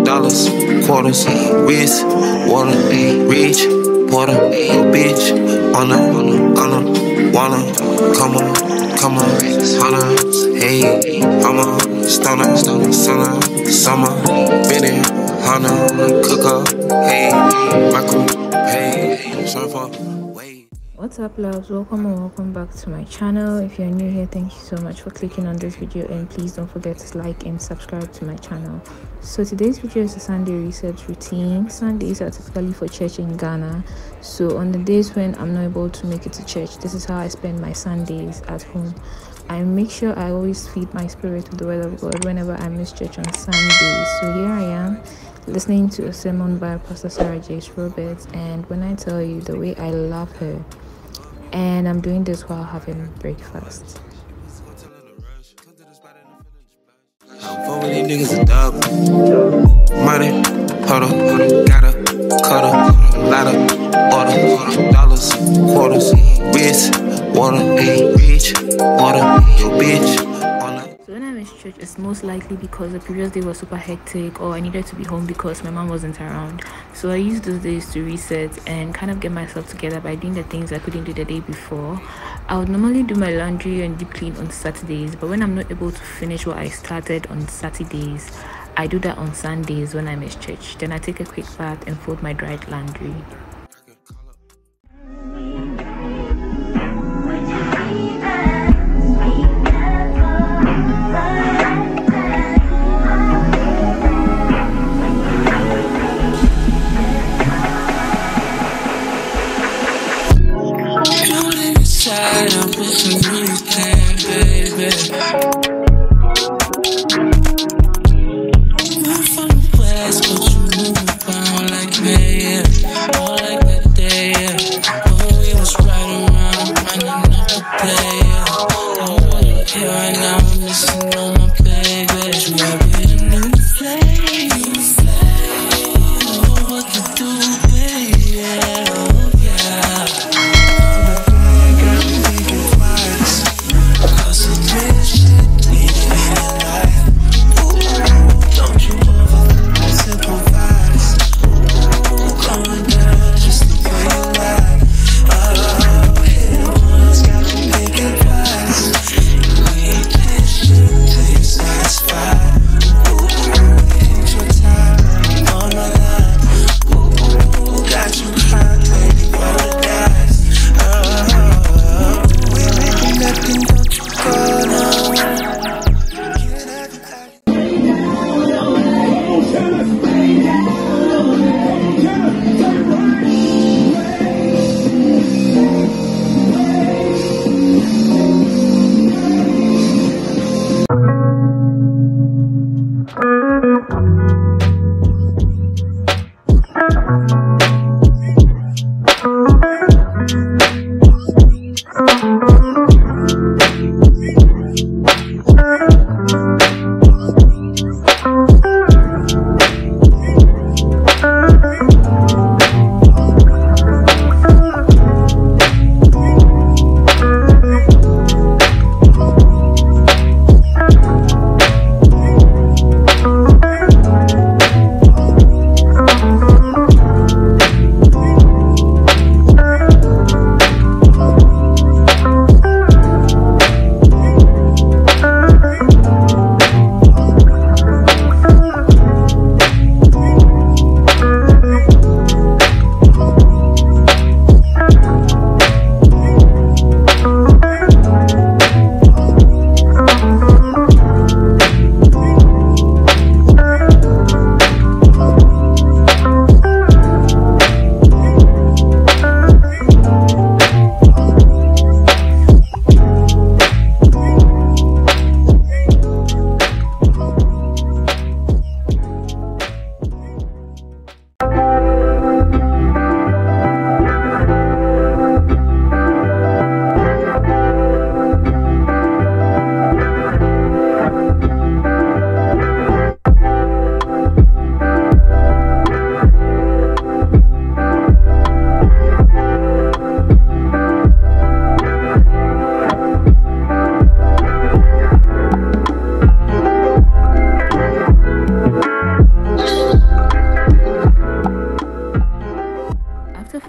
dollars, quarters, wrist, water, rich, water, bitch, wanna, come on, hunter, hey, I'm a stunner, summer, Benny, hunter, cooker, hey, my crew, hey, surfer, wait. What's up, loves? Welcome back to my channel. If you're new here, thank you so much for clicking on this video, and please don't forget to like and subscribe to my channel. So today's video is a Sunday reset routine. Sundays are typically for church in Ghana, so on the days when I'm not able to make it to church, this is how I spend my Sundays at home. I make sure I always feed my spirit with the word of God whenever I miss church on Sundays. So here I am listening to a sermon by Pastor Sarah J. Roberts, and when I tell you the way I love her, and I'm doing this while having breakfast. For these niggas a dub. Money, hold up, gotta, cutter, ladder, order, dollars, quarters, wrist, water, rich, water, your bitch. So when I miss church, it's most likely because the previous day was super hectic, or I needed to be home because my mom wasn't around. So I used those days to reset and kind of get myself together by doing the things I couldn't do the day before. I would normally do my laundry and deep clean on Saturdays, but when I'm not able to finish what I started on Saturdays, I do that on Sundays when I miss church. Then I take a quick bath and fold my dried laundry. I'm pushing you down, baby. I'm from the west, but you move around like me. All I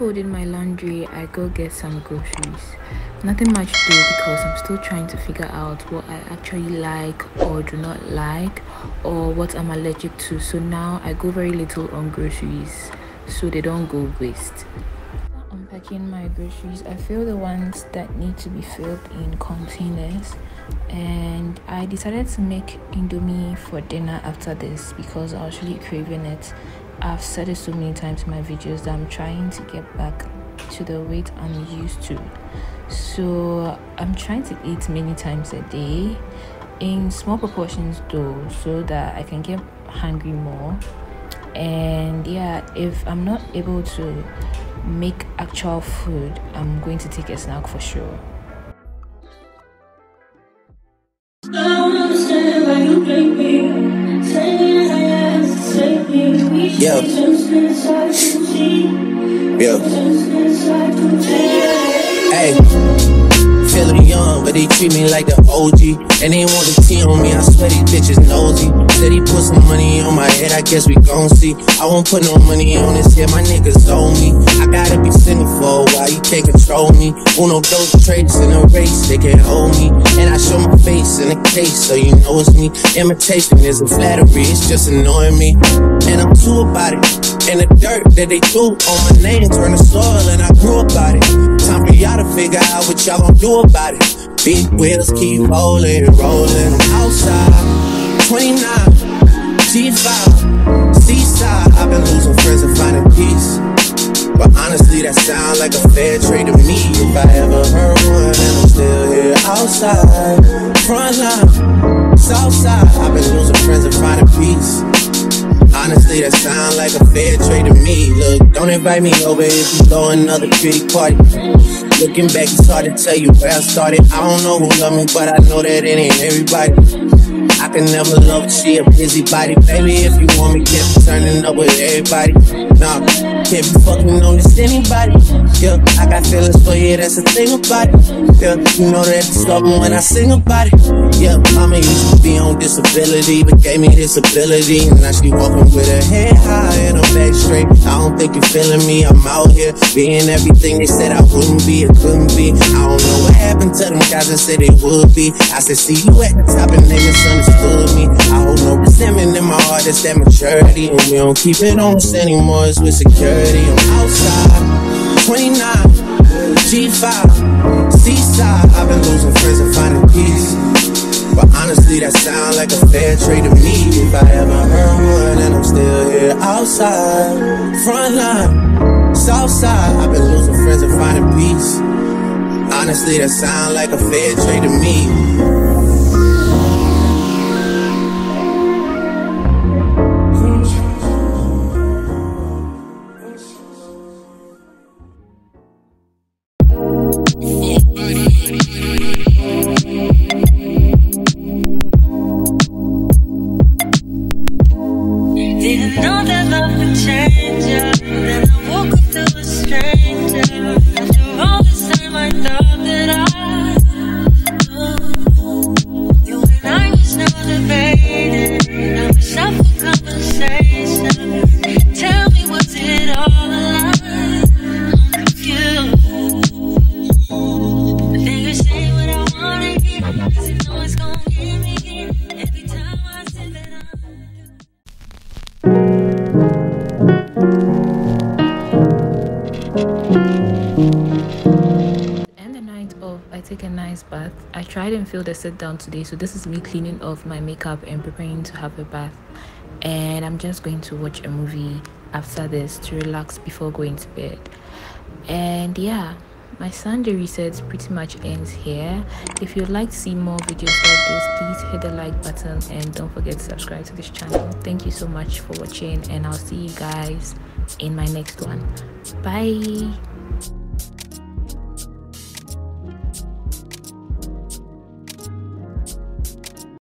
folding my laundry, I go get some groceries. Nothing much though, because I'm still trying to figure out what I actually like or do not like, or what I'm allergic to. So now I go very little on groceries so they don't go waste. Unpacking my groceries, I feel the ones that need to be filled in containers, and I decided to make Indomie for dinner after this because I was really craving it. I've said it so many times in my videos that I'm trying to get back to the weight I'm used to. So I'm trying to eat many times a day, in small proportions though, so that I can get hungry more. And yeah, if I'm not able to make actual food, I'm going to take a snack for sure. Hey, feeling young, but they treat me like the OG. And they want the T on me, I swear these bitches nosy. Said he put some money on my head, I guess we gon' see. I won't put no money on his head, my niggas owe me. I gotta be single for a while, you can't control me. Uno those traits in a race, they can't hold me. And I show my face in a case, so you know it's me. Imitation isn't flattery, it's just annoying me. And I'm too about it. And the dirt that they threw on my name turned to soil, and I grew about it. Time for y'all to figure out what y'all gon' do about it. Big wheels keep rolling, rolling. Outside, 29, G5, seaside. I've been losing friends and finding peace. But honestly, that sound like a fair trade to me. If I ever heard one, and I'm still here. Outside, front line, south side. I've been losing friends and finding peace. Honestly, that sound like a fair trade to me. Look, don't invite me over if you throw another pretty party. Looking back, it's hard to tell you where I started. I don't know who loved me, but I know that it ain't everybody. I can never love her, she a busybody. Baby, if you want me, can't be turning up with everybody. Nah, can't be fucking on this anybody. Yeah, I got feelings for you, that's the thing about it. Yeah, you know that it's stubborn when I sing about it. Yeah, mama used to be on disability, but gave me this ability. And now she walking with her head high and her back straight. I don't think you feeling me, I'm out here being everything they said I wouldn't be or couldn't be. I don't know what happened to them guys that said they would be. I said, see you at the top and they misunderstood me. I hold no resentment in my heart, it's that maturity. And we don't keep it on us anymore, it's with security. I'm outside, 29, G5, seaside. I've been losing friends and finding peace. But honestly, that sound like a fair trade to me. If I ever heard one, and I'm still here. Outside, front line, south side. I've been losing friends and finding peace. Honestly, that sound like a fair trade to me. Didn't know that love would change ya. Then I woke up to a stranger. After all this time I thought that you and I was not debating. Now it's up for conversation. Tell me, was it all a lie? I'm confused. But then you say what I wanna hear, 'cause you know it's gonna give me here. Every time I say that And the night of, I take a nice bath. I tried and failed the sit down today, so this is me cleaning off my makeup and preparing to have a bath. And I'm just going to watch a movie after this to relax before going to bed. And yeah, my Sunday reset pretty much ends here. If you'd like to see more videos like this, please hit the like button and don't forget to subscribe to this channel. Thank you so much for watching, and I'll see you guys in my next one. Bye.